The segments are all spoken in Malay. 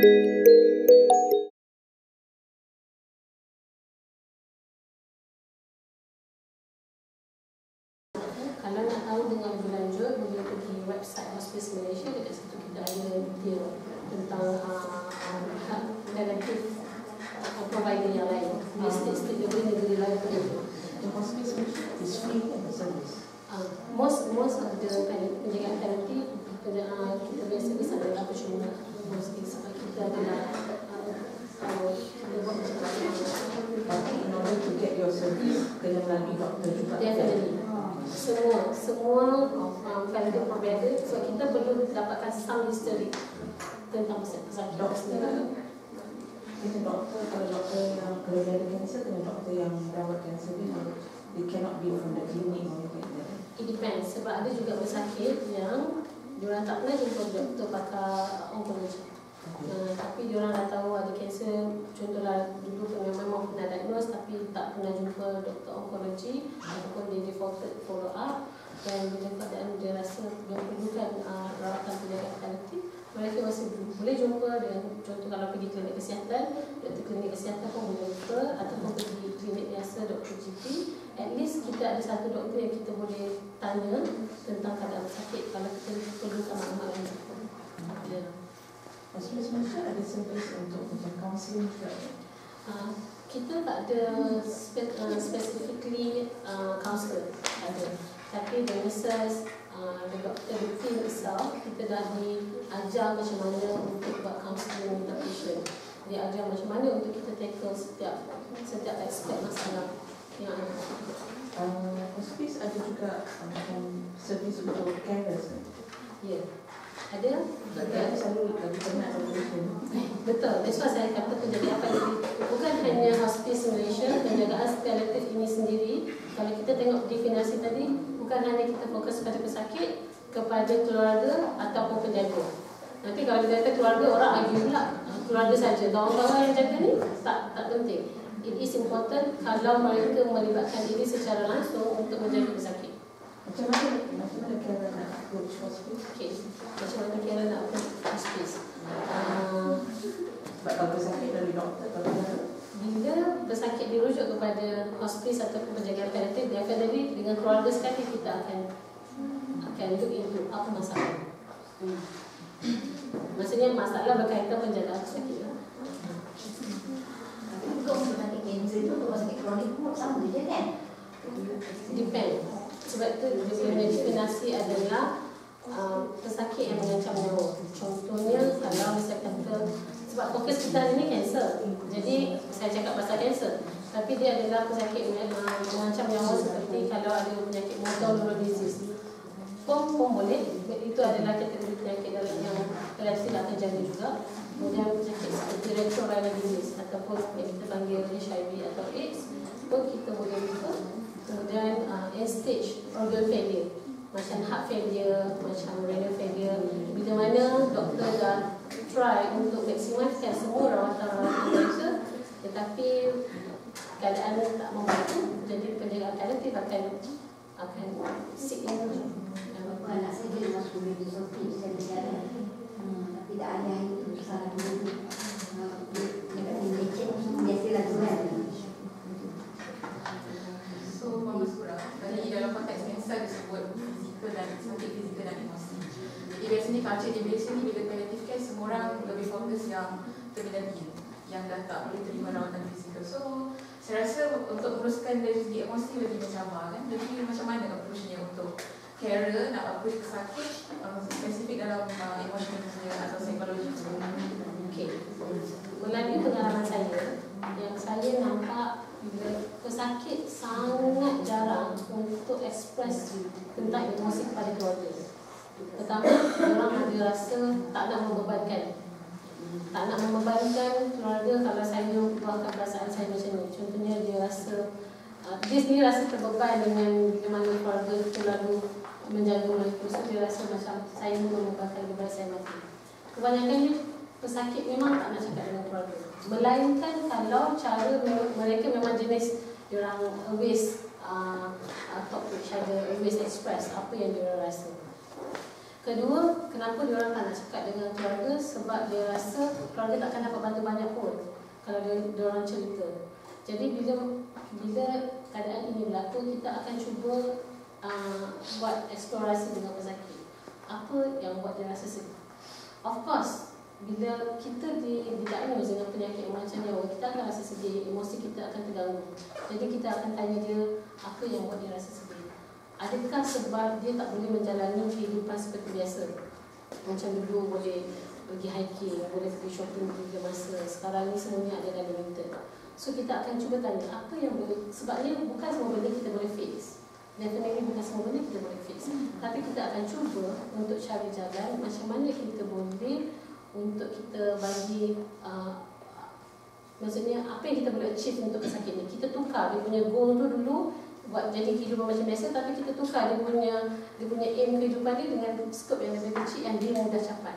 Kalau nak tahu dengan lebih lanjut, boleh pergi website Hospice Malaysia. Dekat situ kita ada detail tentang relatif provider yang lain. State negeri lain pun ada. The Hospice Malaysia is free and service. Most of the penjagaan palliatif kita biasa ada apa cuma sebab kita adalah Tapi in order to get your service, kena melalui doktor juga. Definitely. Semua palliative provider, so kita perlu dapatkan some history tentang pesakit sendiri. Kena doktor, kalau doktor yang kerja ada kanser, kena doktor yang rawat kanser ni, they cannot be from the clinic or anything like that. It depends, sebab ada juga pesakit yang diorang tak pernah jumpa doktor pakar onkologi. Tapi diorang dah tahu ada kanser. Contohlah dulu memang pernah diagnose tapi tak pernah jumpa doktor onkologi ataupun dia defaulted follow up, dan bila keadaan dia rasa dia perlukan rawatan penjagaan palliatif, mereka masih boleh jumpa dengan, contoh kalau pergi klinik kesihatan, doktor klinik kesihatan pun boleh jumpa, ataupun pergi klinik biasa doktor GP. At least kita ada satu doktor yang kita boleh tanya tentang keadaan sakit kalau kita perlukan maklumat lain. Hospice Malaysia ada service untuk macam counselling juga. Kita tak ada specifically counselor ada, tapi the nurses, the doctor, the team itself, kita dah diajar macam mana untuk buat counselling untuk patient. Dia ajar macam mana untuk kita tackle setiap aspek masalah yang ada. Hospice ada juga macam servis untuk carers. Ya, ada. Ada selalu lagi banyak operation. Betul, that's why saya kata penjagaan palliatif bukan hanya Hospice Malaysia. Penjagaan palliatif ini sendiri, kalau kita tengok definisi tadi, bukan hanya kita fokus pada pesakit, kepada keluarga ataupun penjaga. Nanti kalau kita kata keluarga, orang argue pula keluarga saja, kawan-kawan yang jaga ni tak penting. It is important kalau mereka melibatkan diri secara langsung untuk menjaga pesakit. Macam mana cara nak approach hospice? Okay. Macam mana cara nak approach hospice? Sebab kalau pesakit dari doktor, bila pesakit dirujuk kepada hospice atau penjagaan palliatif, definitely dengan keluarga sekali kita akan look into apa masalah. Maksudnya masalah berkaitan penjagaan pesakit. Kalau pesakit kanser itu atau pesakit kronik pun sama je kan? Depend. Sebab itu dia definisi adalah pesakit yang mengancam nyawa. Contohnya kalau saya kata, sebab fokus kita ini kanser, jadi saya cakap pasal kanser, tapi dia adalah pesakit yang mengancam nyawa seperti kalau ada penyakit motor neuron disease pun boleh. Itu adalah kategori penyakit yang relatif akan jaga juga. Kemudian penyakit seperti retroviral disease ataupun yang kita panggil HIV atau AIDS pun kita boleh buka. Kemudian end stage organ failure, macam heart failure, macam renal failure, bila mana doktor dah try untuk maksimalkan semua rawatan mereka, tetapi keadaan tak membantu, jadi penjagaan palliatif akan seek in. Anak saya dia masuk di Sophie, saya berjalan, tapi tak ada itu salah dulu. Dia kata dia cek biasalah tu kan. Bagus kurang. Tadi dalam konteks kanser disebut fizikal dan sakit fizikal dan emosi. Jadi biasanya culture di Malaysia ni bila palliative care semua orang lebih fokus yang terminal ill, yang dah tak boleh terima rawatan fizikal. So saya rasa untuk menguruskan dari segi emosi lebih mencabar kan. Jadi macam mana approach-nya untuk carer nak approach pesakit spesifik dalam emotional atau psikologi? Okey. Melalui pengalaman saya, yang saya nampak bila pesakit sangat jarang untuk express tentang emosi kepada keluarga. Pertama, orang ada rasa tak nak membebankan. Tak nak membebankan keluarga kalau saya luahkan perasaan saya macam ni. Contohnya dia rasa, dia sendiri rasa terbeban dengan bila mana keluarga terlalu menjaga mereka. So dia rasa macam saya membebankan, lebih baik saya mati. Kebanyakannya pesakit memang tak nak cakap dengan keluarga. Melainkan kalau cara mereka memang jenis diorang always talk to each other, always express apa yang diorang rasa. Kedua, kenapa diorang tak nak cakap dengan keluarga? Sebab sebab dia rasa keluarga tak akan dapat bantu banyak pun kalau dia orang cerita. Jadi bila keadaan ini berlaku, kita akan cuba buat eksplorasi dengan pesakit. Apa yang buat dia rasa sedih? Of course, bila kita didiagnos dengan penyakit macam nyawa, kita akan rasa sedih, emosi kita akan terganggu. Jadi kita akan tanya dia, apa yang buat dia rasa sedih? Adakah sebab dia tak boleh menjalani kehidupan seperti biasa? Macam dulu boleh pergi hiking, boleh pergi shopping tiga masa. Sekarang ni semuanya ada dalam limited. So kita akan cuba tanya, apa yang boleh, sebabnya bukan semua benda kita boleh fix. Definitely bukan semua benda kita boleh fix. Tapi kita akan cuba untuk cari jalan macam mana kita boleh untuk kita bagi maksudnya apa yang kita boleh achieve untuk pesakit ni. Kita tukar dia punya goal tu dulu buat jadi kehidupan macam biasa, tapi kita tukar dia punya aim kehidupan dia dengan skop yang lebih kecil yang dia mudah capai.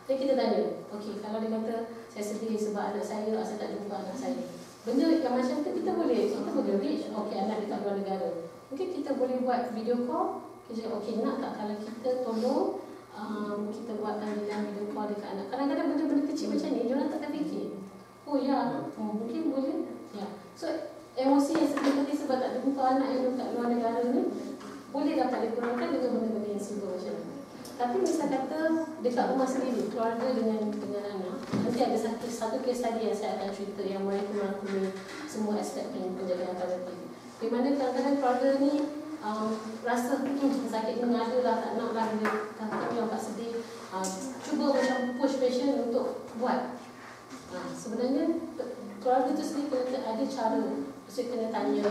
Jadi kita tanya, okey, kalau dia kata saya sedih sebab anak saya tak jumpa anak saya. Benda yang macam tu kita boleh reach. Okey, anak dekat luar negara. Mungkin kita boleh buat video call. Kita okey, nak tak kalau kita tolong kita buat panggilan video call dekat anak. Kadang-kadang benda-benda kecil macam ni, diorang tak fikir. Oh ya, mungkin boleh. Ya. So, emosi yang sedih sebab tak jumpa anak yang dekat luar negara ni boleh dapat dikurangkan dengan benda-benda yang simple macam ni. Tapi misal kata dekat rumah sendiri, keluarga dengan anak, nanti ada satu case study yang saya akan cerita yang mereka merangkumi semua aspek penjagaan paliatif. Di mana kadang-kadang keluarga ni rasa sakit ni ada lah, tak nak lah, dia nampak sedih, cuba macam push patient untuk buat. Sebenarnya keluarga tu sendiri kena ada cara, maksudnya kena tanya,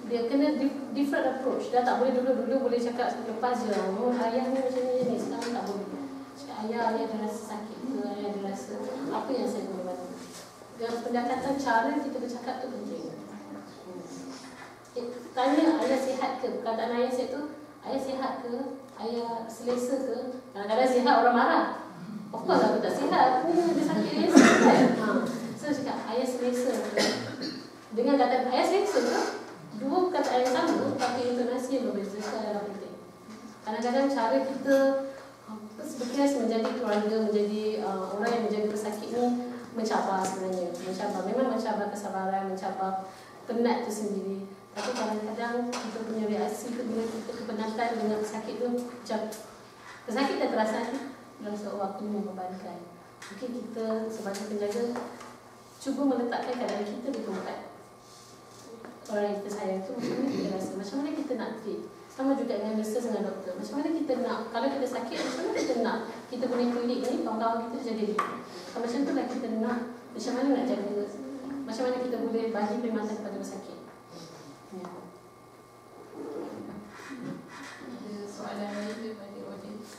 dia kena different approach. Dia tak boleh dulu boleh cakap lepas je, oh ayah ni macam ni, sekarang tak boleh. Cakap ayah ada rasa sakit ke, ayah ada rasa apa yang saya boleh bantu. Dan pendekatan cara kita bercakap tu penting. Tanya ayah sihat ke, perkataan ayah sihat tu, ayah sihat ke, ayah selesa ke. Kadang-kadang sihat orang marah. Of course aku tak sihat, ni dia sakit dia sihat. So cakap ayah selesa ke. Dengan kata ayah selesa ke, dua perkataan yang sama tapi intonasi yang berbeza dalam penting. Kadang-kadang cara kita bekerja menjadi keluarga, menjadi orang yang menjaga pesakit ni mencabar sebenarnya. Memang mencabar kesabaran, mencabar penat tu sendiri. Tapi kadang-kadang kita punya reaksi bila kita kepenatan dengan pesakit tu macam pesakit dah terasa ni, rasa waktu membebankan. Mungkin kita sebagai penjaga cuba meletakkan keadaan kita di tempat orang yang kita sayang tu, macam mana kita rasa, macam mana kita nak treat. Sama juga dengan nurses dengan doktor. Macam mana kita nak, kalau kita sakit, macam mana kita nak kita punya klinik ni, kawan-kawan kita jaga diri. Macam tu lah kita nak, macam mana nak jaga, macam mana kita boleh bagi perkhidmatan kepada pesakit. Ya. Ada soalan lain daripada audiens?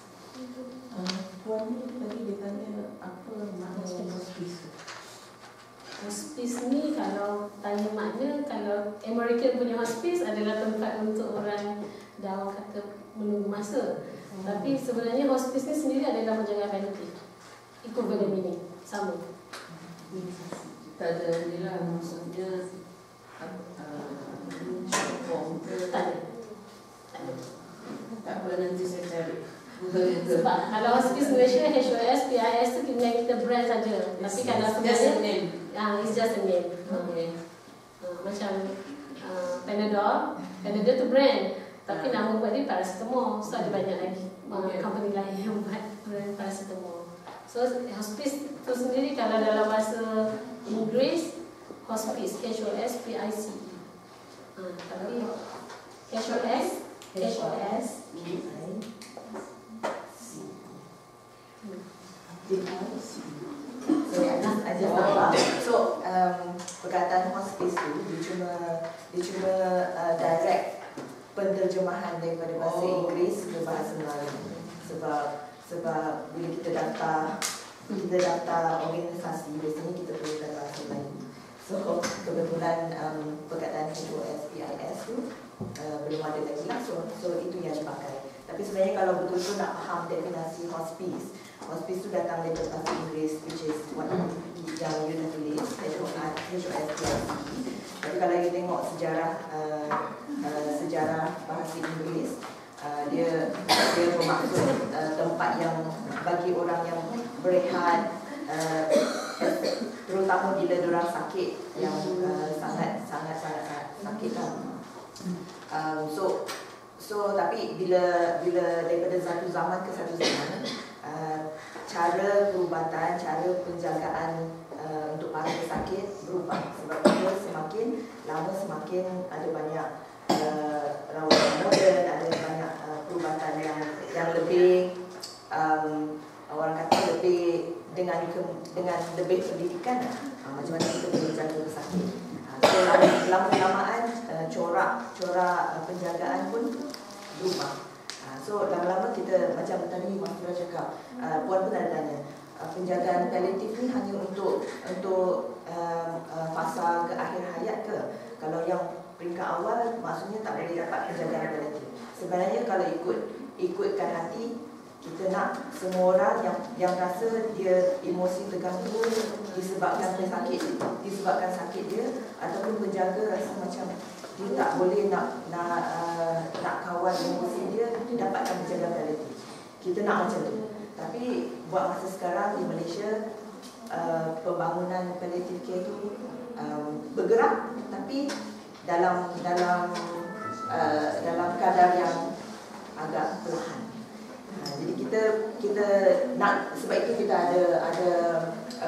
Tuan ni tadi dia tanya apa makna hospice. Hospice ni kalau tanya makna, kalau American punya hospice adalah tempat untuk orang dah orang kata menunggu masa. Tapi sebenarnya hospice ni sendiri adalah penjagaan paliatif. Equivalent meaning, sama. Tak ada ni lah, maksudnya tak ada. Tak apa, nanti saya cari. Sebab kalau hospice Malaysia, HOS, PIS tu kita brand saja. Tapi kalau sebenarnya it's just a name. Okay. Macam Panadol tu brand. Tapi nama buat dia paracetamol. So ada banyak lagi company lain yang buat brand paracetamol. So hospice tu sendiri kalau dalam bahasa Inggeris, hospice, HOSPICE. Tapi HOS So perkataan hospice tu dia cuma direct penterjemahan daripada bahasa Inggeris ke bahasa Melayu. Sebab bila kita daftar organisasi, biasanya kita perlukan bahasa Melayu. So kebetulan perkataan HOSPIS tu belum ada lagi lah, so itu yang dipakai. Tapi sebenarnya kalau betul-betul nak faham definisi hospice tu datang dari bahasa Inggeris, which is what yang you dah tulis, HOSPIS. Tapi kalau you tengok sejarah bahasa Inggeris, dia bermaksud tempat yang bagi orang yang berehat, terutama bila diorang sakit yang sangat sakit lah. So tapi bila daripada satu zaman ke satu zaman, cara perubatan, cara penjagaan untuk para pesakit berubah. Sebab dia semakin lama semakin ada banyak rawatan moden, ada banyak perubatan yang lebih orang kata lebih dengan lebih pendidikan macam mana kita boleh jaga pesakit. So lama-lamaan corak penjagaan pun berubah. So lama-lama kita macam tadi Mas Fira cakap, Puan pun ada tanya, penjagaan paliatif ni hanya untuk fasa ke akhir hayat ke? Kalau yang peringkat awal maksudnya tak boleh dapat penjagaan paliatif. Sebenarnya kalau ikutkan hati, kita nak semua orang yang rasa dia emosi terganggu disebabkan sakit dia, ataupun penjaga rasa macam dia tak boleh nak kawal emosi dia dapatkan penjagaan paliatif. Kita nak macam tu. Tapi buat masa sekarang di Malaysia, pembangunan paliatif care itu bergerak, tapi dalam kadar yang agak perlahan. Jadi kita nak, sebab itu kita ada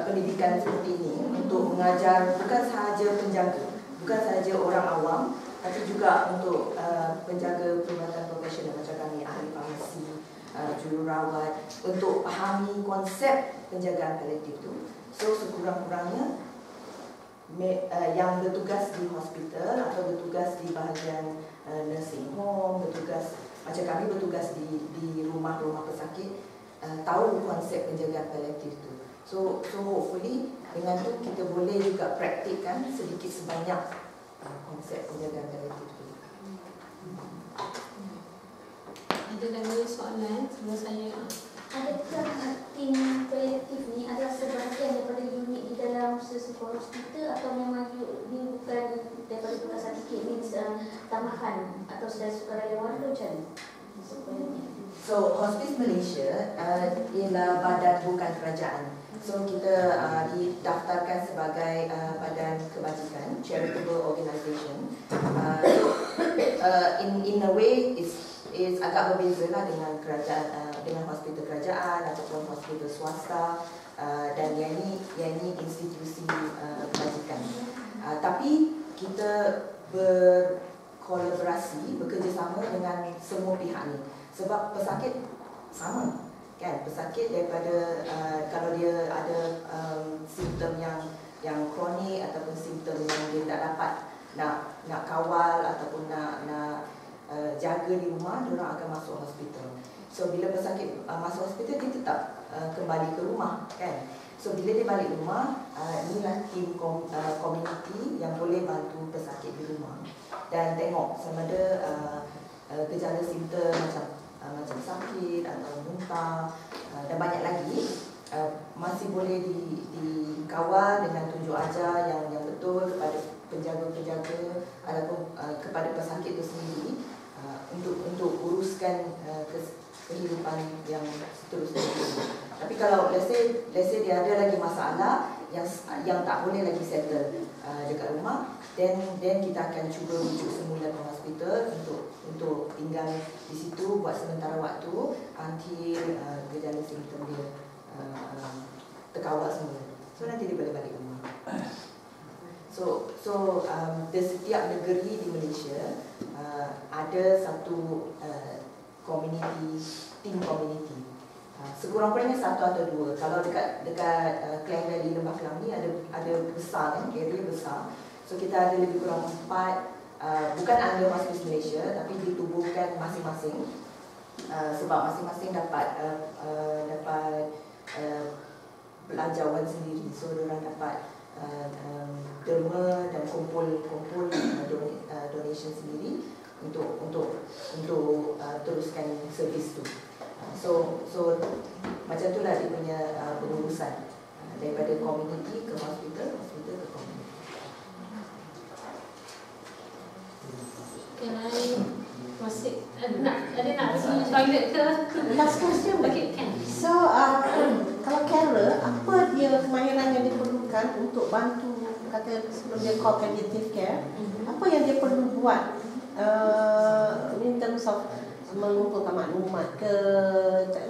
pendidikan seperti ini untuk mengajar bukan sahaja penjaga, bukan sahaja orang awam, tapi juga untuk penjaga perubatan profesional macam kami, ahli farmasi, jururawat, untuk fahami konsep penjagaan paliatif itu. So sekurang-kurangnya yang bertugas di hospital atau bertugas di bahagian nursing home, bertugas macam kami bertugas di rumah-rumah pesakit, tahu konsep penjagaan paliatif itu. So hopefully dengan tu kita boleh juga praktikkan sedikit sebanyak konsep penjagaan paliatif itu. Ada lagi soalan sebelum saya? Adakah tim paliatif ni adalah sebahagian daripada unit di dalam sesebuah hospital atau memang dia bukan daripada bekas sakit ni tambahan atau sukarelawan atau macam mana? So Hospice Malaysia ialah badan bukan kerajaan. So kita didaftarkan sebagai badan kebajikan, charitable organisation. In a way is agak berbeza lah dengan kerajaan, dengan hospital kerajaan ataupun hospital swasta, dan yang ini institusi kebajikan. Tapi kita berkolaborasi, bekerjasama dengan semua pihak ni. Sebab pesakit sama, kan? Pesakit daripada kalau dia ada simptom yang kronik ataupun simptom yang dia tak dapat nak kawal ataupun nak jaga di rumah, diorang akan masuk hospital. So bila pesakit masuk hospital, dia tetap kembali ke rumah, kan? So bila dia balik rumah, inilah tim community yang boleh bantu pesakit di rumah dan tengok sama ada gejala simptom macam sakit atau muntah dan banyak lagi masih boleh dikawal dengan tunjuk ajar yang betul kepada penjaga-penjaga ataupun kepada pesakit itu sendiri untuk uruskan kehidupan yang seterusnya. Tapi kalau let's say dia ada lagi masalah yang tak boleh lagi settle dekat rumah, then kita akan cuba rujuk semula ke hospital untuk tinggal di situ buat sementara waktu until gejala simptom dia terkawal semula. So nanti dia boleh balik rumah. So di setiap negeri di Malaysia ada satu tim community. Sekurang-kurangnya satu atau dua. Kalau dekat Klang Valley, Lembah Kelang ni ada besar, kan, area besar. So kita ada lebih kurang 4, bukan under Hospice Malaysia, tapi ditubuhkan masing-masing. Sebab masing-masing dapat belanjawan sendiri. So diorang dapat derma dan kumpul donation sendiri untuk teruskan servis tu. So macam itulah dia punya pengurusan daripada community ke hospital ke community. Can I masih nak pergi toilet ke? Last question. Okay, can. So kalau carer, apa dia dia kemahiran yang diperlukan untuk bantu, kata sebelum dia call palliative care, apa yang dia perlu buat in terms of mengumpulkan maklumat ke,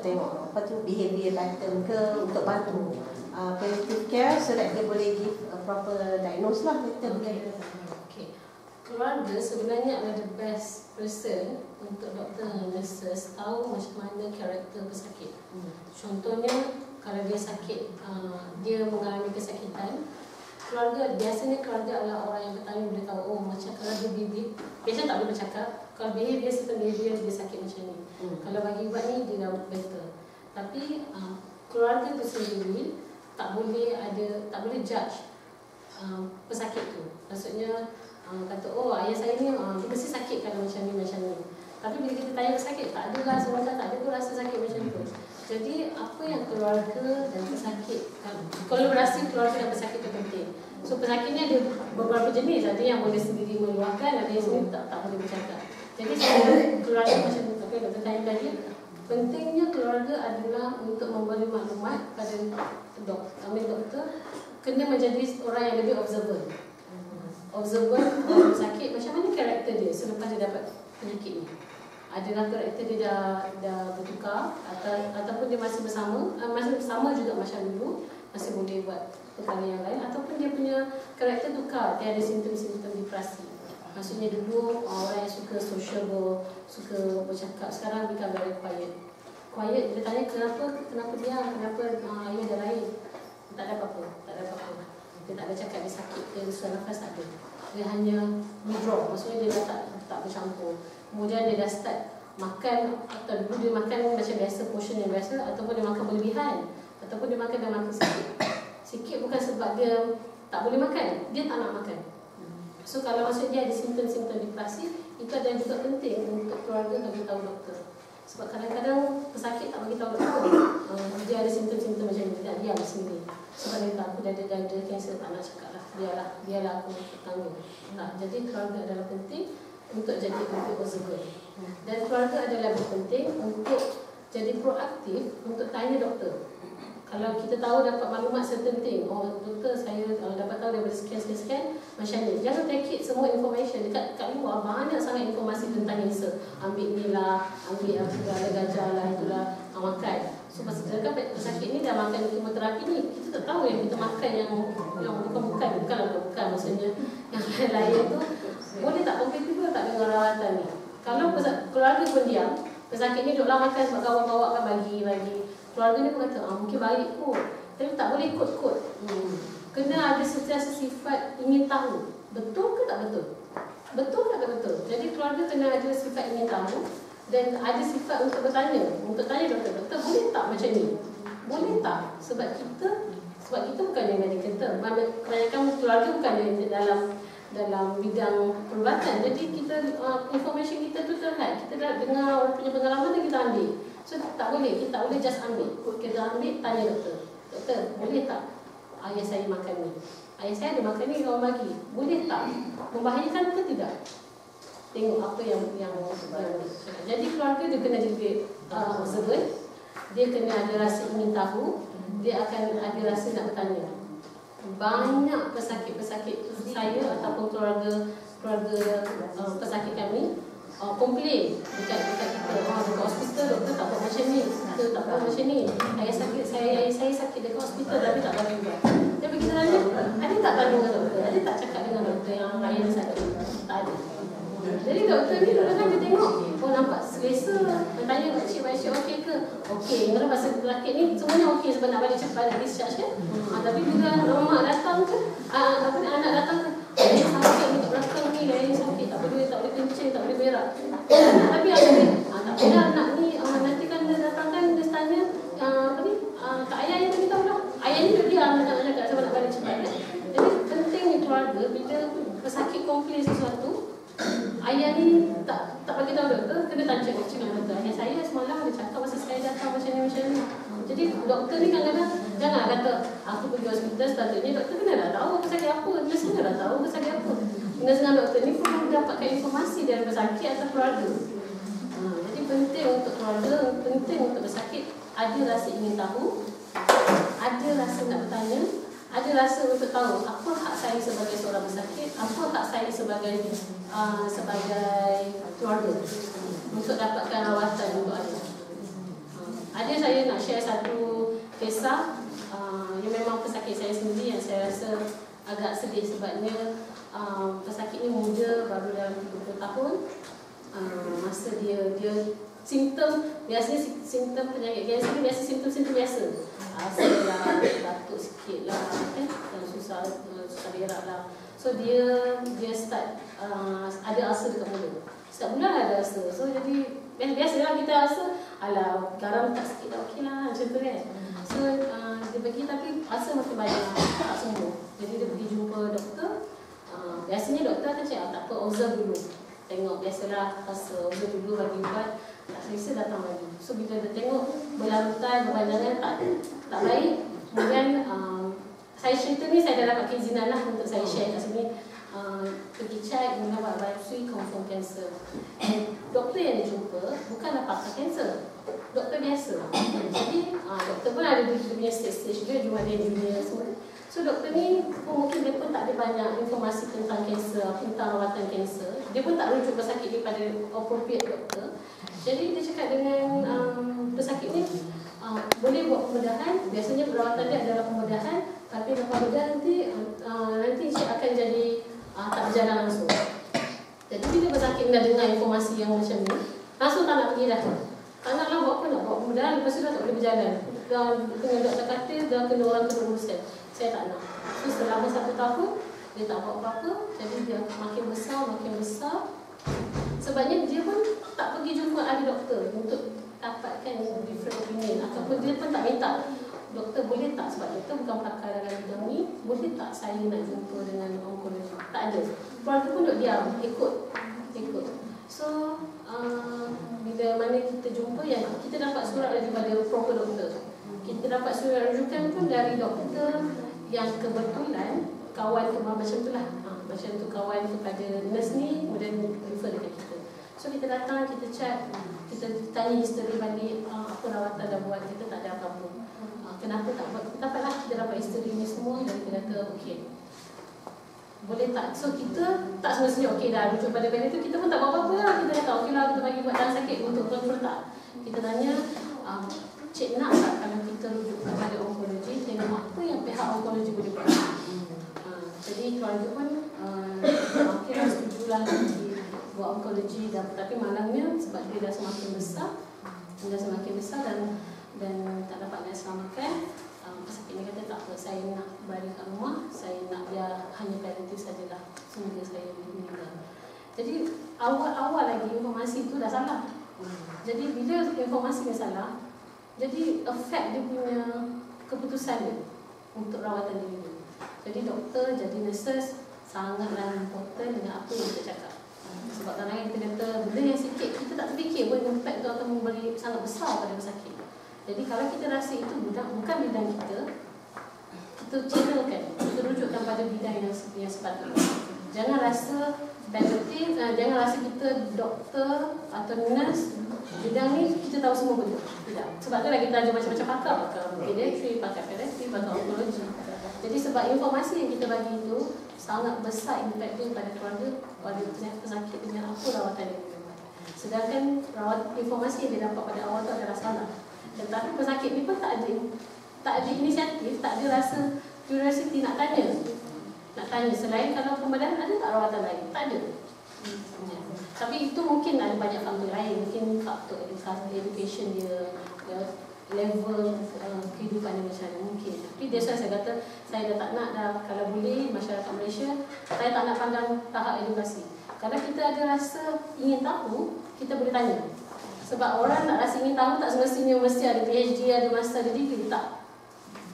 tengok apa tu behavior pattern ke, untuk bantu palliative care so that dia boleh give a proper diagnose lah kita boleh. Okay. Keluarga sebenarnya adalah the best person untuk doktor dan nurses tahu macam mana karakter pesakit. Contohnya kalau dia sakit, dia mengalami kesakitan, biasanya keluarga adalah orang yang pertama boleh tahu, oh macam kalau dia bibit, biasanya tak boleh bercakap, kalau behavior certain behavior dia sakit macam ni. Kalau bagi ubat ni dia dah better. Tapi keluarga tu sendiri tak boleh judge pesakit tu. Maksudnya kata, oh ayah saya ni dia mesti sakit kalau macam ni. Tapi bila kita tanya pesakit, tak adalah, sebenarnya tak ada pun rasa sakit macam tu. Jadi apa yang keluarga dan pesakit, kolaborasi keluarga dan pesakit itu penting. So pesakit ni ada beberapa jenis, ada yang boleh sendiri meluahkan, ada yang sendiri tak boleh bercakap. Jadi keluarga macam tu, tapi doktor tanya tadi, pentingnya keluarga adalah untuk memberi maklumat pada doktor, kena menjadi orang yang lebih observant orang sakit, macam mana karakter dia selepas dia dapat penyakit ni. Adakah karakter dia dah bertukar ataupun dia masih sama juga macam dulu, masih boleh buat perkara yang lain, ataupun dia punya karakter tukar, dia ada simptom-simptom depresi. Maksudnya dulu orang yang suka sociable, suka bercakap, sekarang become very quiet. Dia tanya kenapa dia, kenapa ayah dia lain. Tak ada apa-apa. Dia tak ada cakap dia sakit, dia susah nafas, tak ada. Dia hanya withdraw, maksudnya dia dah tak bercampur. Kemudian dia dah start makan, atau dulu dia makan macam biasa, portion yang biasa, ataupun dia makan berlebihan, ataupun dia makan sikit bukan sebab dia tak boleh makan, dia tak nak makan. So kalau maksud dia ada simptom-simptom depresi, itu adalah juga penting untuk keluarga bagi tahu doktor. Sebab kadang-kadang pesakit tak bagi tahu doktor dia ada simptom-simptom macam ni, dia diam sendiri. Sebab dia tahu dia ada kanser, tak nak cakap lah, biarlah aku tanggung. Jadi keluarga adalah penting untuk jadi lebih observant. Dan keluarga adalah lebih penting untuk jadi proaktif, untuk tanya doktor. Kalau kita tahu dapat maklumat certain thing, oh doktor saya dapat tahu daripada sekian macam ni. Jangan take it semua information. Dekat luar banyak sangat informasi tentang kanser. Ambil ni lah, ambil ada gajah lah, itulah, makan. So sedangkan pesakit ni dah makan kemoterapi ni, kita tak tahu yang kita makan yang bukan maksudnya yang lain tu boleh tak kompetitif tak dengan rawatan ni. Kalau keluarga pun diam, pesakit ni duduklah makan sebab kawan bawa kan bagi. Keluarga ni pun kata, mungkin baik kot, tapi tak boleh ikut-ikut. Kena ada sentiasa sifat ingin tahu, betul ke tak betul? Betul ke tak betul? Jadi keluarga kena ada sifat ingin tahu dan ada sifat untuk bertanya, untuk tanya doktor, boleh tak macam ni? Boleh tak? Sebab kita bukan yang medical term. Kebanyakan keluarga bukan dalam bidang perubatan. Jadi kita information kita tu terhad. Kita dah dengar orang punya pengalaman dan kita ambil. So kita tak boleh just ambil. Kita ambil, tanya doktor. Doktor, boleh tak ayah saya makan ni? Ayah saya ada makan ni, orang bagi. Boleh tak? Membahayakan ke tidak? Tengok apa yang jadi keluarga dia kena jadi observant. Dia kena ada rasa ingin tahu. Dia akan ada rasa nak bertanya. Banyak pesakit-pesakit saya ataupun keluarga pesakit kami komplain dekat kita, dekat hospital doktor tak buat macam ni, doktor tak buat macam ni, saya sakit dekat hospital tapi tak bagi ubat. Tapi kita tanya, ada tak tanya dengan doktor, ada tak cakap dengan doktor yang lain sakit? Tak ada. Jadi doktor ni kadang-kadang dia tengok, oh nampak selesa, dia tanya makcik okey ke? Okey, kalau pasal lelaki ni semuanya okey sebab nak balik cepat, nak discharge kan? Tapi bila mak datang ke, anak datang ke, dia sakit ni, belakang ni, dia sakit, tak boleh kencing, tak boleh berak. Tapi apa ni? Tak boleh anak ni, nanti kan dia datangkan, dia tanya, tak ayah yang beritahu lah. Ayah ni dia nak cakap sebab nak balik cepat kan? Jadi penting ni keluarga, bila pesakit komplain sesuatu, ayah ni tak bagi tahu doktor, kena tanya dengan doktor. Ayah saya semalam ada cakap masa saya datang macam ni. Jadi doktor ni kadang-kadang jangan kata aku pergi hospital sepatutnya doktor kena dah tahu aku sakit apa, nurse kena dah tahu aku sakit apa. Nurse dengan doktor ni perlu dapatkan informasi dari pesakit atau keluarga. Jadi penting untuk keluarga, penting untuk pesakit ada rasa ingin tahu Ada rasa nak bertanya, ada rasa untuk tahu apa hak saya sebagai seorang pesakit, apa hak saya sebagai keluarga untuk dapatkan rawatan untuk anak. Ada saya nak share satu kisah yang memang pesakit saya sendiri yang saya rasa agak sedih sebabnya pesakit ni muda, baru dalam 30 tahun. Masa dia simptom, biasanya simptom penyakit kanser ni biasa simptom-simptom biasa. Asal lah, batuk sikit lah, kan? Susah berak lah. So dia start ada ulcer dekat mulut. Setiap bulan ada ulcer. So jadi biasalah kita rasa alah garam tak sikit dah okey lah macam tu kan. So dia pergi tapi ulcer makin banyak, tak sembuh. Jadi dia pergi jumpa doktor. Biasanya doktor akan cakap tak apa, observe dulu. Tengok biasalah rasa observe dulu bagi ubat. Tak selesa datang lagi. So bila dia tengok berlarutan, berpanjangan tak baik, kemudian saya cerita ni saya dah dapat keizinan lah untuk saya share kat sini. Pergi check, kemudian buat biopsi, confirm cancer. Doktor yang dia jumpa bukanlah pakar kanser, doktor biasa. Jadi doktor pun ada dia punya stage dia, cuma dia junior semua. So doktor ni mungkin dia pun tak ada banyak informasi tentang kanser, tentang rawatan kanser. Dia pun tak rujuk pesakit ni pada appropriate doktor. Jadi dia cakap dengan pesakit ni boleh buat pemudahan. Biasanya perawatan dia adalah pemudahan, tapi lepas pemudahan nanti cik akan jadi tak berjalan langsung. Jadi bila pesakit dah dengar informasi yang macam ni, langsung tak nak pergi dah. Tak nak lah buat apa, nak buat pemudahan, lepas tu dah tak boleh berjalan. Dah kena doktor kata, dah kena orang kena uruskan. Saya tak nak. So selama 1 tahun dia tak buat apa-apa. Jadi dia makin besar. Sebabnya dia pun tak pergi jumpa ahli doktor untuk dapatkan different opinion, ataupun dia pun tak minta doktor boleh tak, sebab doktor bukan pakar dalam bidang ni, boleh tak saya nak jumpa dengan onkologi. Tak ada. Keluarga pun duduk diam, ikut. So bila mana kita jumpa, yang kita dapat surat daripada proper doktor, kita dapat surat rujukan pun dari doktor yang kebetulan kawan macam tu lah, macam tu kawan kepada nurse ni, kemudian refer dekat kita. So kita datang, kita chat, kita tanya history balik, apa rawatan dah buat, kita tak ada apa-apa. Kenapa tak buat? Dapatlah kita dapat history ni semua dan kita kata okey, boleh tak? So kita tak semestinya okey dah rujuk pada benda tu, kita pun tak buat apa-apa lah. Kita kata okey lah, kita bagi buat dalam sakit untuk confirm tak. Kita tanya, cik nak tak kalau kita rujuk kepada onkologi, tengok apa yang pihak onkologi boleh buat. Jadi keluarga pun kira setujulah buat onkologi, tapi malangnya sebab dia dah semakin besar dan tak dapat nak selamatkan, pesakit ni kata tak apa, saya nak balik kat rumah, saya nak dia hanya palliatif sajalah, semoga saya meninggal. Jadi awal-awal lagi informasi tu dah salah. Jadi bila informasi ni salah, jadi affect dia punya keputusan dia untuk rawatan diri. Jadi doktor, jadi nurses sangatlah important dengan apa yang kita cakap. Sebab kadang-kadang kita kata benda yang sikit, kita tak terfikir pun impact tu akan memberi sangat besar pada pesakit. Jadi kalau kita rasa itu bukan bidang kita channelkan, kita rujukkan pada bidang yang sepatutnya. Jangan rasa palliatif, jangan rasa kita doktor atau nurse bidang ni kita tahu semua benda. Tidak. Sebab tu lah kita ada macam-macam pakar pediatri, pakar palliatif, pakar onkologi. Jadi sebab informasi yang kita bagi itu sangat besar impact dia pada keluarga, pada pesakit dengan apa rawatan yang dia buat. Sedangkan informasi yang dia dapat pada awal tu adalah salah. Tetapi pesakit ni pun tak ada inisiatif, tak ada rasa curiosity nak tanya. Selain kalau pembedahan ada tak rawatan lain? Tak ada. Tapi itu mungkin ada banyak faktor lain, mungkin faktor education dia, level kehidupan dia macam mana mungkin. Tapi that's why saya kata saya dah tak nak dah, kalau boleh masyarakat Malaysia, saya tak nak pandang tahap edukasi. Kalau kita ada rasa ingin tahu, kita boleh tanya. Sebab orang nak rasa ingin tahu tak semestinya mesti ada PhD, ada master, ada degree, tak.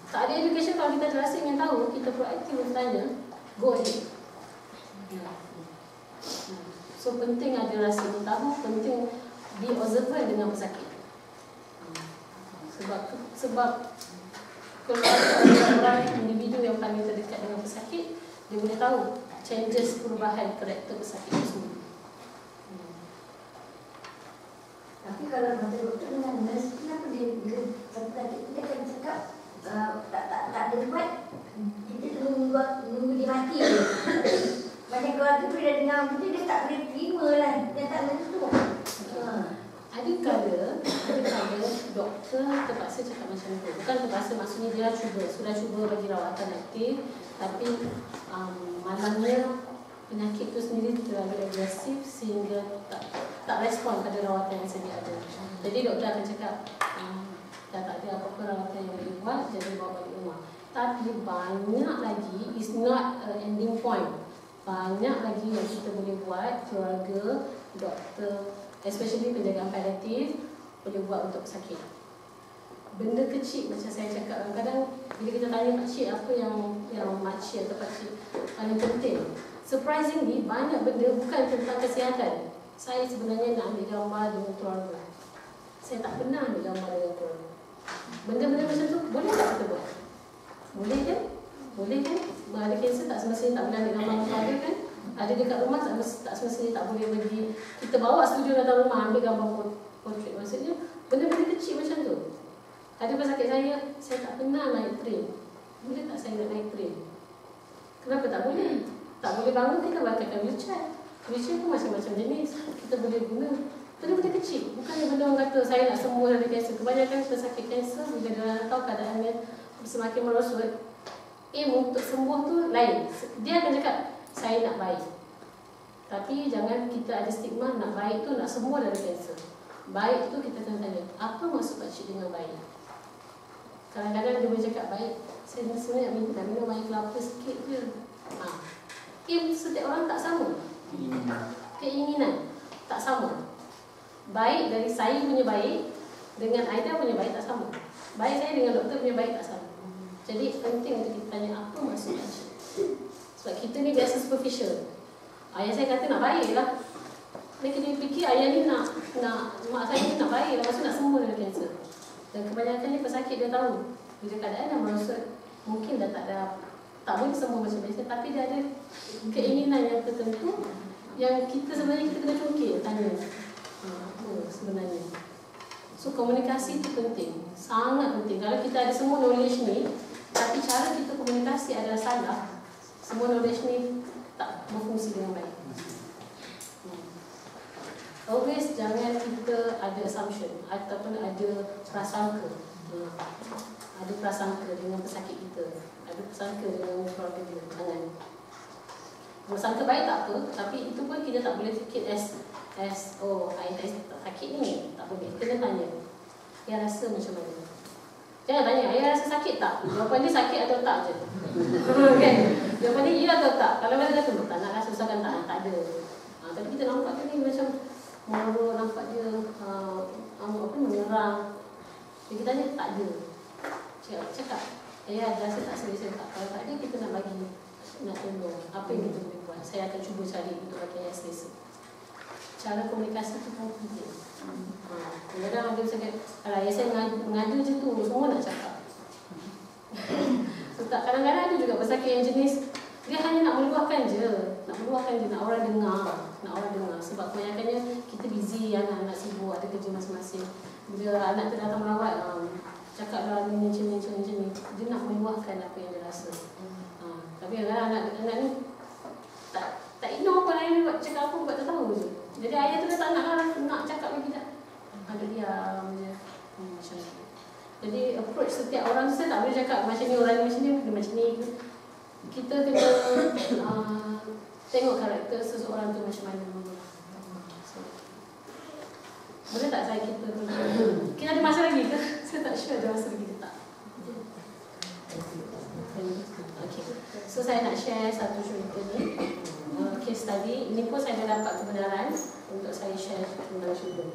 Tak ada education. Kalau kita ada rasa ingin tahu, kita proaktif untuk tanya, go ahead. So penting ada rasa ingin tahu, penting be observant dengan pesakit. Sebab kalau orang individu yang paling terdekat dengan pesakit, dia boleh tahu changes, perubahan karakter pesakit tersebut. Tapi kalau macam doktor dengan nurse, kenapa dia bila pesakit dia akan cakap tak ada buat, kita nunggu dia mati je. Banyak keluarga tu dah dengar benda dia tak boleh terima lah, dia tak boleh tu. Ada kala doktor terpaksa cakap macam tu. Bukan terpaksa, maksudnya dia sudah cuba bagi rawatan aktif, tapi malangnya penyakit tu sendiri terlalu agresif sehingga tak respon pada rawatan yang sedia ada. Jadi doktor akan cakap dah tak ada apa-apa rawatan yang boleh buat, jadi bawa balik rumah. Tapi banyak lagi, is not ending point. Banyak lagi yang kita boleh buat, keluarga, doktor, especially penjagaan paliatif boleh buat untuk pesakit. Benda kecil macam saya cakap, kadang-kadang bila kita tanya pakcik apa yang makcik atau pakcik paling penting, surprisingly banyak benda bukan tentang kesihatan. Saya sebenarnya nak ambil gambar dengan keluarga. Saya tak pernah ambil gambar dengan keluarga. Benda-benda macam tu boleh tak kita buat? Boleh kan? Boleh kan? Ada kanser tak semestinya tak boleh ambil gambar dengan keluarga kan? Ada dekat rumah tak semestinya tak boleh bagi kita bawa studio datang rumah ambil gambar portrait. Maksudnya benda-benda kecil macam tu. Ada pesakit saya tak pernah naik train. Boleh tak saya nak naik train? Kenapa tak boleh? Tak boleh bangun, kita pakaikan wheelchair. Wheelchair pun macam-macam jenis kita boleh guna. Benda-benda kecil. Bukannya benda orang kata saya nak sembuh dari kanser. Kebanyakan pesakit kanser bila dia tahu keadaannya semakin merosot, untuk sembuh tu lain. Dia akan cakap saya nak baik. Tapi jangan kita ada stigma nak baik tu nak sembuh dari kanser. Baik tu kita kena tanya, apa maksud pakcik dengan baik? Kadang-kadang dia boleh cakap baik, saya sebenarnya nak minum air kelapa sikit je. Setiap orang tak sama. Keinginan tak sama. Baik dari saya punya baik dengan Aida punya baik tak sama. Baik saya dengan doktor punya baik tak sama. Jadi penting untuk kita tanya apa maksud pakcik. Sebab kita ni biasa superficial. Ayah saya kata nak baik lah. Dan kita fikir ayah ni nak mak saya ni nak baik lah, maksud nak sembuh dari kanser. Dan kebanyakannya pesakit dia tahu bila keadaan dah merosot, mungkin dah tak boleh sembuh macam biasa, tapi dia ada keinginan yang tertentu yang kita sebenarnya kita kena cungkil tanya apa sebenarnya. So komunikasi itu penting, sangat penting. Kalau kita ada semua knowledge ni tapi cara kita komunikasi adalah salah, semua knowledge ni tak berfungsi dengan baik. Always jangan kita ada assumption ataupun ada prasangka. Ada prasangka dengan pesakit kita, ada prasangka dengan keluarga kita. Jangan. Prasangka baik tak apa, tapi itu pun kita tak boleh fikir as I tak sakit ni, tak boleh. Kena tanya. Dia rasa macam mana? Jangan tanya, ayah rasa sakit tak? Jawapan dia sakit atau tak je. Kan? Jawapan dia ya atau tak? Kalau mereka kata tak nak rasa susahkan tak ada. Tapi kita nampak dia ni macam murung, nampak dia menyerang. Jadi kita tanya tak ada. Cakap ayah rasa tak serius tak? Kalau tak ada kita nak bagi, nak tolong. Apa yang kita boleh buat? Saya akan cuba cari untuk bagi ayah selesa. Cara komunikasi itu pun penting. Kadang-kadang ada cakap, kalau ayah saya mengadu je tu, semua nak cakap. Kadang-kadang ada juga pesakit yang jenis, dia hanya nak meluahkan je, nak orang dengar. Sebab kebanyakannya kita busy, anak-anak sibuk, ada kerja masing-masing. Bila anak tu datang merawat, cakap lah ni macam ni, dia nak meluahkan apa yang dia rasa. Tapi kadang-kadang anak ni tak ignore pun ayah buat cakap apa, buat tak tahu je. Jadi ayah tu dah tak nak cakap lagi dah. Ada diam je. Macam tu. Jadi approach setiap orang tu saya tak boleh cakap macam ni, orang ni macam ni, dia macam ni. Kita kena tengok karakter seseorang tu macam mana. Boleh tak saya kita ada masa lagi ke? Saya tak sure ada masa lagi ke tak. Okay. So saya nak share satu cerita ni, case study. Ini pun saya dah dapat kebenaran untuk saya share tentang cerita.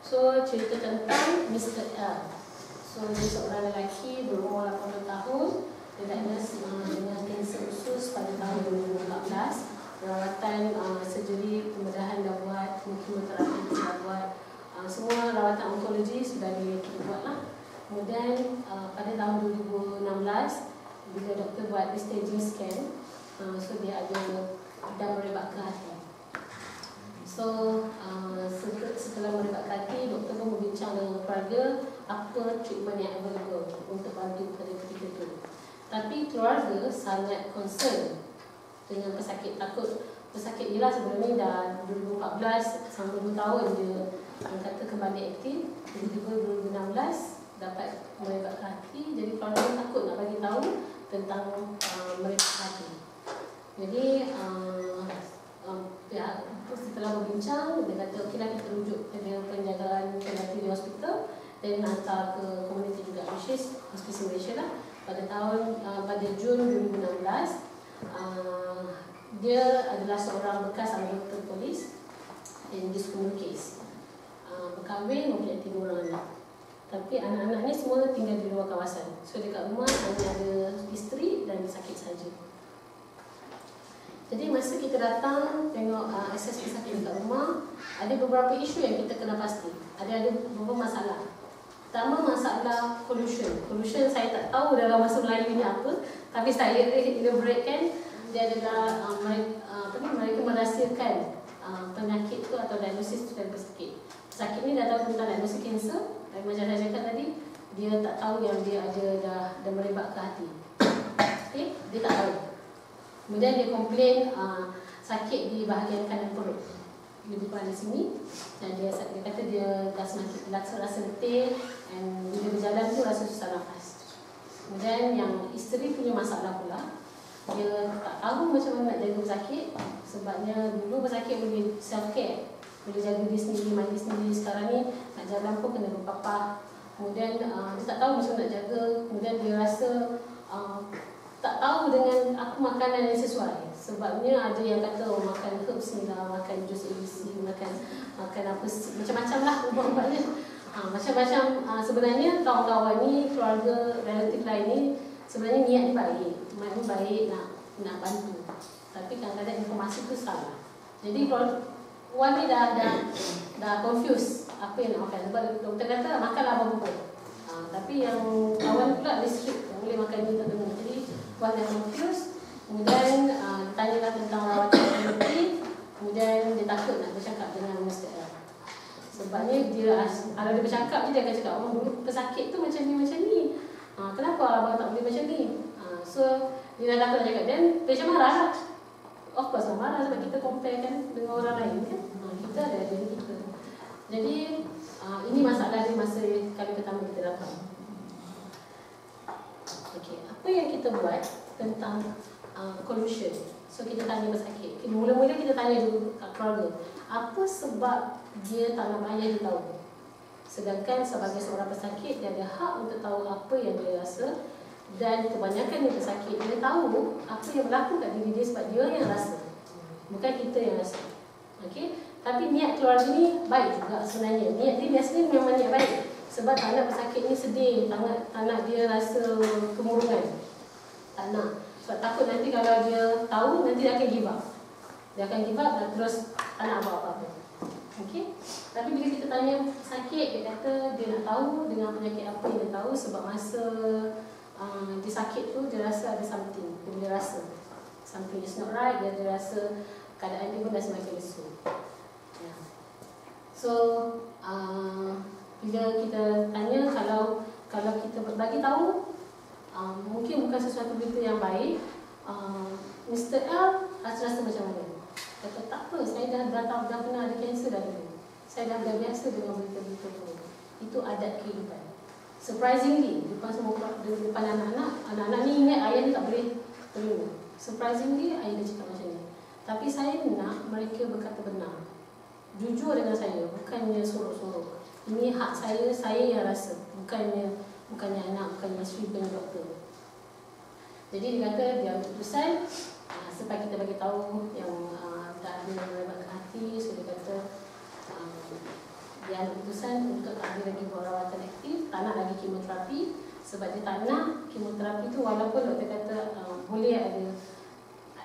So cerita tentang Mr. L. So dia seorang lelaki berumur 80 tahun. Dia diagnosis dengan kanser usus pada tahun 2014. Rawatan surgery, pembedahan dah buat, kemoterapi dah buat, semua rawatan onkologi sudah dibuat lah. Kemudian pada tahun 2016 bila doktor buat staging scan, so dia ada merebak ke hati. So setelah merebak ke hati, doktor pun berbincang dengan keluarga apa treatment yang available untuk bantu pada ketika itu. Tapi keluarga sangat concern dengan pesakit, takut pesakit dia lah sebelum ni dah 2014 sampai 2 tahun dia kata kembali aktif, tiba-tiba 2016 dapat merebak ke hati, jadi keluarga takut nak bagi tahu tentang merebak ke hati. Jadi pihak setelah berbincang, dia kata okeylah kita rujuk pada penjagaan pengganti di hospital dan hantar ke komuniti juga, which is Hospice Malaysia lah. Pada Jun 2016, dia adalah seorang bekas anggota polis in this criminal case. Berkahwin, mempunyai 3 orang anak. Tapi anak-anak ni semua tinggal di luar kawasan. So dekat rumah hanya ada isteri dan dia sakit saja. Jadi masa kita datang tengok akses pesakit dekat rumah, ada beberapa isu yang kita kena pasti. Ada beberapa masalah. Pertama, masalah pollution. Pollution saya tak tahu dalam bahasa Melayu ni apa, tapi saya elaboratekan. Dia adalah mereka merahsiakan penyakit tu atau diagnosis tu dari pesakit. Pesakit ni dah tahu tentang diagnosis kanser, dan macam saya cakap tadi, dia tak tahu yang dia ada dah merebak ke hati. Okay? Dia tak tahu. Kemudian dia komplain sakit di bahagian kanan perut, lebih kurang di sini, dan dia kata dia dah semakin rasa letih, dan bila berjalan tu rasa susah nafas. Kemudian yang isteri punya masalah pula, dia tak tahu macam mana nak jaga pesakit, sebabnya dulu pesakit boleh self care, boleh jaga diri sendiri, mandi sendiri. Sekarang ni nak jalan pun kena berpapah. Kemudian dia tak tahu macam nak jaga. Kemudian dia rasa tak tahu dengan apa makanan yang sesuai. Sebabnya ada yang kata makan herbs ni lah, makan jus ABC, makan apa, macam-macam lah ubat-ubatnya. Macam-macam. Sebenarnya kawan-kawan ni, keluarga, relatif lain ni, sebenarnya niat dia baik, maksud baik nak bantu. Tapi kadang-kadang informasi tu salah. Jadi kalau Wan ni dah confuse apa yang nak makan. Sebab doktor kata makanlah apa-apa pun. Tapi yang kawan pula restrict, tak boleh makan ni, tak boleh. Jadi Wan dah confuse. Kemudian tanyalah tentang rawatan komoditi. Kemudian dia takut nak bercakap dengan Mr. L. Sebabnya kalau dia bercakap dia akan cakap, oh dulu pesakit tu macam ni. Kenapa abang tak boleh macam ni? So dia dah takut nak cakap. Dan dia macam marah lah. Of course marah sebab kita compare kan dengan orang lain kan. Kita ada diri kita. Jadi ini masalah dia masa kali pertama kita datang. Okey, apa yang kita buat tentang pollution? So kita tanya pesakit. Mula-mula kita tanya dulu kat keluarga, apa sebab dia tak nak bayar dia tahu? Sedangkan sebagai seorang pesakit, dia ada hak untuk tahu apa yang dia rasa. Dan kebanyakan dia pesakit, dia tahu apa yang berlaku kat diri dia sebab dia yang rasa, bukan kita yang rasa. Okay? Tapi niat keluarga ni baik juga sebenarnya. Niat dia biasanya memang niat baik. Sebab tak nak pesakit ni sedih, tak nak dia rasa kemurungan. Tak nak. Sebab takut nanti kalau dia tahu, nanti dia akan give up. Dia akan give up dan terus tak nak buat apa-apa. Okay? Tapi bila kita tanya sakit, dia kata dia nak tahu dengan penyakit apa yang dia tahu. Sebab masa dia sakit tu, dia rasa ada something. Dia boleh rasa something is not right. Dia rasa keadaan dia pun dah semakin lesu. Yeah. So bila kita tanya, kalau kita bagi tahu, mungkin bukan sesuatu berita yang baik, Mr. L rasa macam mana? Kata tak apa, saya dah pernah ada kanser dah dulu. Saya dah biasa dengan berita-berita tu. Itu adat kehidupan. Surprisingly, depan anak-anak ni ingat ayah dia tak boleh tolong. Surprisingly, ayah dia cakap macam ni. Tapi saya nak mereka berkata benar. Jujur dengan saya, bukannya sorok-sorok. Ini hak saya yang rasa. Bukannya anak, bukannya isteri, bukannya doktor. Jadi dia kata dia keputusan, sebab kita bagi tahu yang tak ada merebak ke hati, so dia kata dia ambil keputusan untuk tak ada lagi buat rawatan aktif, tak nak lagi kemoterapi. Sebab dia tak nak kemoterapi tu, walaupun doktor kata boleh ada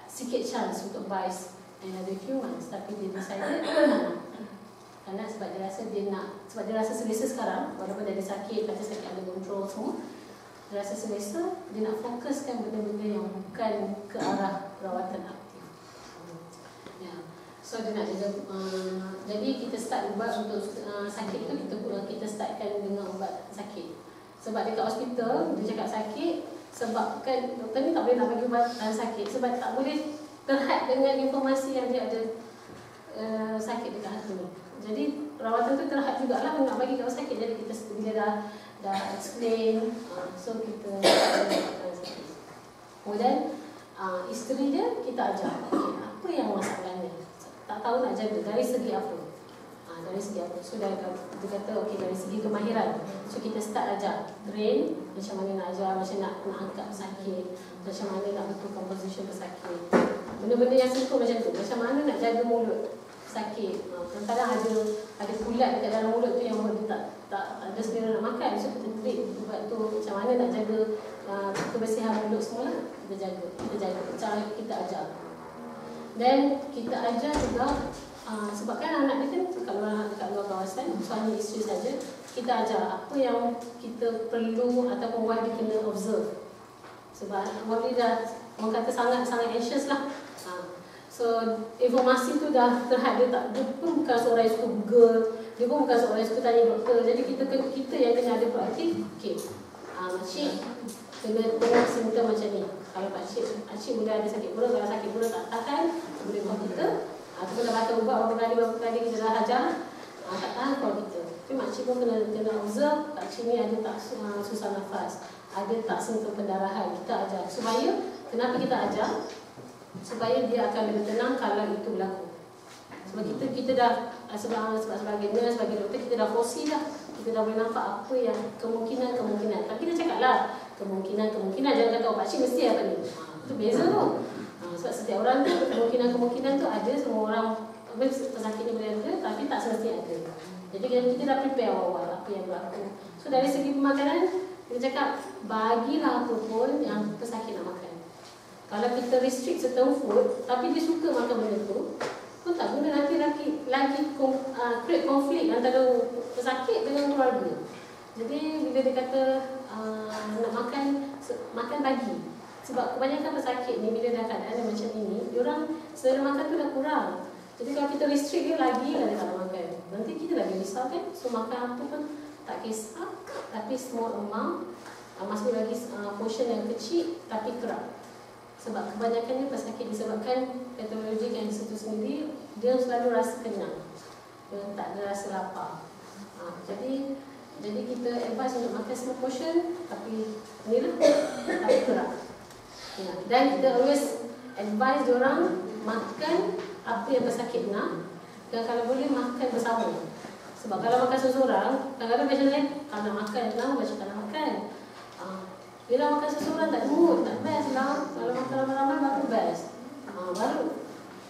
sikit chance untuk bias another few months, tapi dia decided tak nak sebab dia rasa sebab dia rasa selesa sekarang, walaupun dia ada sakit, kata sakit ada kontrol semua, dia rasa selesa, dia nak fokuskan benda-benda yang bukan ke arah rawatan aktif. So So dia nak jaga, jadi kita start ubat untuk sakit tu, kita startkan dengan ubat sakit. Sebab dekat hospital dia cakap sakit, sebab kan doktor ni tak boleh nak bagi ubat sakit sebab tak boleh terhad dengan informasi yang dia ada sakit dekat hati ni. Jadi rawatan tu terhad jugalah nak bagi kalau sakit. Jadi kita bila dah explain, so kita sakit. Kemudian isteri dia kita ajar, okay, apa yang masalahnya, tak tahu nak jaga dari segi apa. Dari segi apa. So dia kata okey dari segi kemahiran. So kita start ajar, train macam mana nak ajar, macam nak angkat pesakit, macam mana nak betulkan position pesakit. Benda-benda yang simple macam tu. Macam mana nak jaga mulut sakit. Kadang-kadang ada kulat dekat dalam mulut tu yang dia tak ada selera nak makan. So kita treat ubat tu macam mana nak jaga kebersihan mulut semua lah. Kita jaga. Cara kita ajar. Dan kita ajar juga sebab kan anak dia kan kalau dekat luar kawasan, suami isteri saja, kita ajar apa yang kita perlu ataupun why dia kena observe. Sebab Wali dah orang kata sangat anxious lah. So informasi tu dah terhad, dia pun bukan seorang yang suka Google, dia pun bukan seorang yang suka tanya doktor. Jadi kita yang kena ada proaktif. Okey, makcik kena tengok simptom macam ni. Kalau pakcik boleh ada sakit perut, kalau sakit perut tak tahan, boleh buat kita. Ataupun dah baca ubat berapa kali kita dah ajar, tak tahan kalau kita. Tapi makcik pun kena observe, pakcik ni ada tak susah nafas, ada tak simptom pendarahan, kita ajar. Supaya, kenapa kita ajar? Supaya dia akan lebih tenang kalau itu berlaku. Sebab kita dah, sebagai nurse, sebagai doktor, kita dah foresee dah. Kita dah boleh nampak apa yang kemungkinan. Tapi kita cakap lah, kemungkinan. Jangan kata pakcik mesti apa ni. Itu beza tu. Sebab setiap orang tu, kemungkinan tu ada, semua orang pesakit ni boleh ada, tapi tak semestinya ada. Jadi kita dah prepare awal apa yang berlaku. So dari segi pemakanan, kita cakap bagilah apa pun yang pesakit nak makan. Kalau kita restrict certain food, tapi dia suka makan benda tu, pun tak guna, nanti lagi create konflik antara pesakit dengan keluarga. Jadi bila dia kata nak makan pagi. Sebab kebanyakan pesakit ni bila dah keadaan macam ini, diorang selera makan tu dah kurang. Jadi kalau kita restrict dia lagi lah dia tak nak makan. Nanti kita lagi risau kan. So makan apa pun tak kisah, tapi small amount, masuk lagi portion yang kecil tapi kerap. Sebab kebanyakannya pesakit disebabkan patologi kanser itu sendiri, dia selalu rasa kenyang, dia tak ada rasa lapar. Jadi kita advise untuk makan small portion, tapi ni lah, tapi kerap. Dan kita always advise diorang makan apa yang pesakit nak, dan kalau boleh makan bersama. Sebab kalau makan seseorang, kadang-kadang macam lain, kalau nak makan, lama macam tak nak makan. Bila makan seseorang tak mood, tak best lah. Kalau makan ramai-ramai baru best. Baru.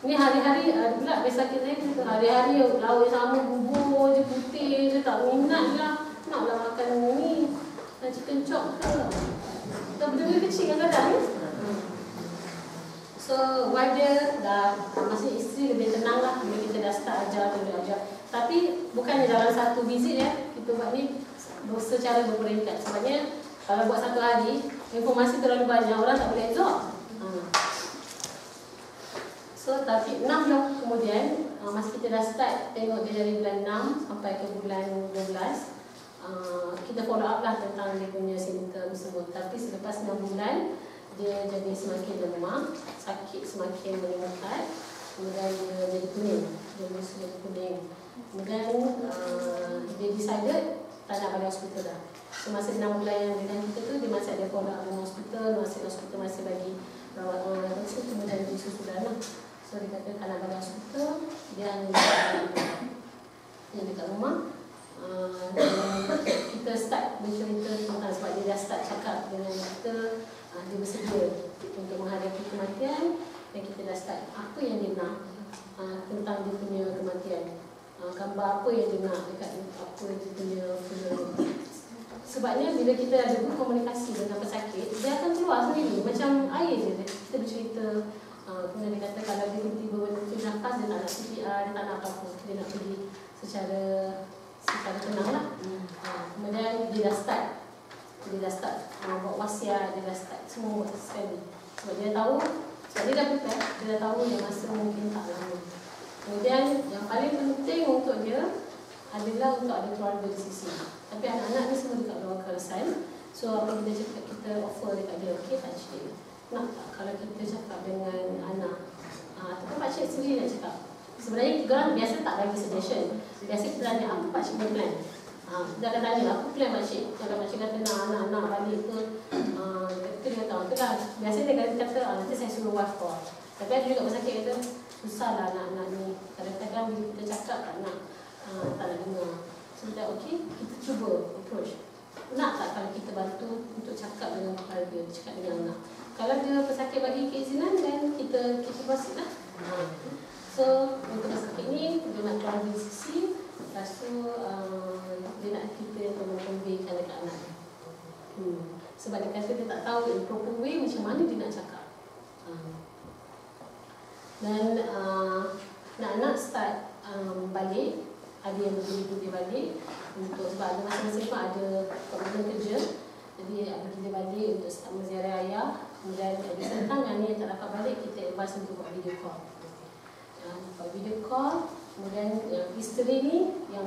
Ni hari-hari, pula pesakit saya kata, hari-hari lauk sama, bubur je, putih je, tak minat lah. Naklah makan ni, chicken chop ke. Tak benda-benda kecil kadang-kadang ni. So, wife dia dah, maksudnya isteri lebih tenang lah bila kita dah start ajar. Tapi, bukannya dalam satu visit ya, kita buat ni secara berperingkat. Sebabnya, kalau buat satu hari, informasi terlalu banyak, orang tak boleh absorb. So, tapi 6 bulan kemudian, masa kita dah start, tengok dia dari bulan 6 sampai ke bulan 12, kita follow up lah tentang dia punya simptom semua. Tapi selepas 6 bulan, dia jadi semakin lemah, sakit semakin meningkat, kemudian dia jadi kuning, dia jadi kuning. Kemudian dia decided tak nak balik hospital dah. So masa 6 bulan yang dengan kita tu, dia masih ada follow up dengan hospital, hospital masih bagi rawat kemudian dia susulan lah. So dia kata kalau balik hospital, dia yang dekat rumah. Kita start bercerita tentang, sebab dia dah start cakap dengan kita, dia bersedia untuk menghadapi kematian, dan kita dah start apa yang dia nak tentang dia punya kematian, gambar apa yang dia nak dekat apa dia punya sebabnya bila kita ada komunikasi dengan pesakit, dia akan keluar sendiri macam air je. Kita bercerita, kemudian dia kata kalau dia tiba-tiba berhenti nafas, dia tak nak CPR, dia tak nak apa-apa, dia nak pergi secara tenang lah. Kemudian dia dah start buat wasiat, dia dah start semua buat sekali. Sebab dia tahu, sebab dia dah prepare, dia dah tahu yang masa mungkin tak lama. Kemudian yang paling penting untuk dia adalah untuk ada keluarga di sisi. Tapi anak-anak ni semua dekat luar Kerasan. So apa kita cakap, kita offer dekat dia, okey pakcik, nak tak kalau kita cakap dengan anak, ataupun pakcik sendiri nak cakap. Sebenarnya kita orang biasa tak bagi suggestion. Biasa kita tanya, apa pakcik punya plan? Kita akan tanya, apa plan pakcik? Kalau pakcik kata nak anak-anak balik ke, dia kata, itulah. Biasanya dia kata, nanti saya suruh wife call. Tapi ada juga pesakit kata, susahlah anak-anak ni. Kadang-kadang bila kita cakap tak nak dengar. So kita okey, kita cuba approach. Nak tak kalau kita bantu untuk cakap dengan keluarga, cakap dengan anak. Kalau dia pesakit bagi keizinan, dan kita proceed lah. So untuk pesakit ni, dia nak keluarga di sisi. Lepas tu dia nak kita yang conveykan dekat anak dia. Sebab dia kata dia tak tahu in proper way macam mana dia nak cakap. Dan nak start balik, ada yang betul-betul dia balik untuk, sebab ada masing-masing pun ada komitmen kerja. Jadi dia balik untuk start menziarah ayah. Kemudian ada tentang yang ni yang tak dapat balik, kita advise untuk buat video call. Buat video call. Kemudian isteri ni yang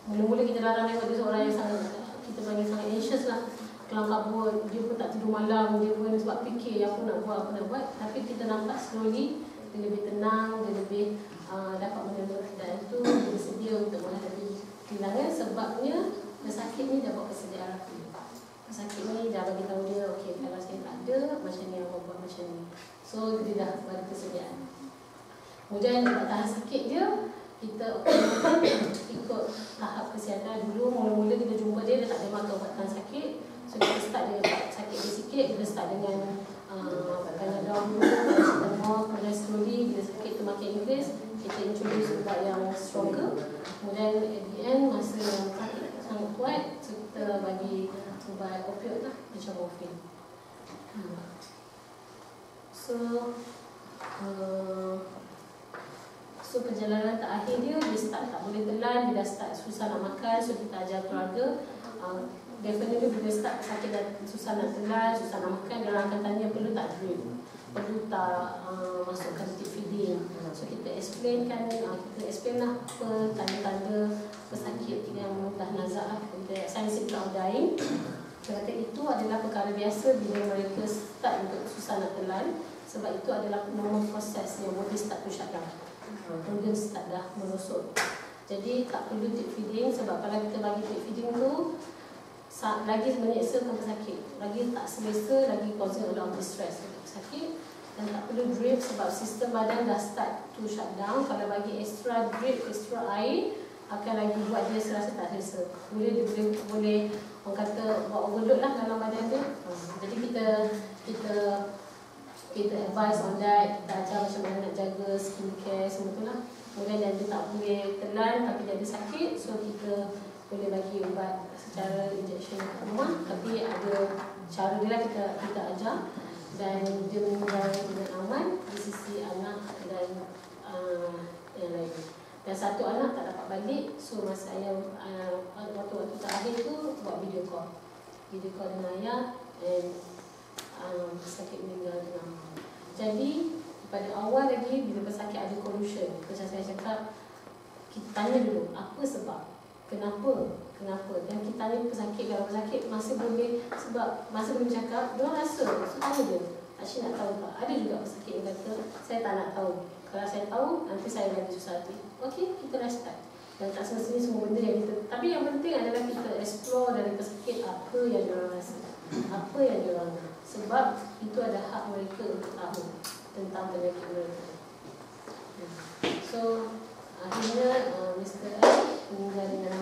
mula-mula kita larang tengok dia seorang yang sangat, kita panggil sangat anxious lah, kelam kabut, dia pun tak tidur malam, dia pun sebab fikir apa nak buat. Tapi kita nampak slowly dia lebih tenang, dia lebih dapat menerima keadaan itu, dia bersedia untuk menghadapi kehilangan. Sebabnya pesakit ni dah buat persediaan rapi. Pesakit ni dah bagi tahu dia, okey kalau saya tak ada, macam ni aku buat macam ni. So dia dah bagi persediaan. Kemudian nak tahan sakit dia, kita ikut tahap kesihatan dulu. Mula-mula kita jumpa dia tak ada makan ubat tahan sakit. So kita start dia sakit dia sikit, kita start dengan Panadol dulu, paracetamol. Kemudian slowly bila sakit tu makin increase, kita introduce ubat yang stronger. Kemudian at the end, masa yang sakit sangat kuat, so kita bagi ubat opioid lah, macam morfin. So perjalanan terakhir dia start tak boleh telan, dia dah start susah nak makan. So kita ajar keluarga, definitely bila start sakit dan susah nak telan, susah nak makan, dia orang akan tanya perlu tak drip, perlu tak masukkan tip feeding. So kita explainkan, kita explain lah apa tanda-tanda pesakit yang dah nazak lah, sign symptom of dying. Kita kata itu adalah perkara biasa bila mereka start untuk susah nak telan, sebab itu adalah normal proses yang body start to shut down, organ start dah merosot. Jadi tak perlu tip feeding, sebab kalau kita bagi tip feeding tu lagi menyeksa pesakit, lagi tak selesa, lagi causing a lot of distress untuk pesakit. Dan tak perlu drip sebab sistem badan dah start to shut down. Kalau bagi extra drip, extra air, akan lagi buat dia serasa tak selesa. Kemudian dia boleh orang kata buat overload lah dalam badan dia. Jadi kita advise on that, kita ajar macam mana nak jaga skincare, semua tu lah. Kemudian dia tak boleh telan tapi dia ada sakit, so kita boleh bagi ubat secara injection kat rumah. Tapi ada cara dia lah, kita ajar. Dan dia meninggal dengan aman di sisi anak dan yang lain. Dan satu anak tak dapat balik, so masa ayah waktu-waktu terakhir tu buat video call dengan ayah, dan pesakit meninggal dengan aman. Jadi pada awal lagi bila pesakit ada collusion, macam saya cakap, kita tanya dulu apa sebab, kenapa, dan kita tanya pesakit. Kalau pesakit masih boleh cakap, dia rasa, so tanya dia, Asyik nak tahu tak? Ada juga pesakit yang kata, saya tak nak tahu, kalau saya tahu nanti saya lagi susah hati. Okey, kita respect. Dan tak semestinya semua benda yang kita, tapi yang penting adalah kita explore dari pesakit apa yang diorang rasa, apa yang diorang nak. Sebab itu ada hak mereka untuk tahu tentang penyakit mereka. So akhirnya Mr. A meninggal dengan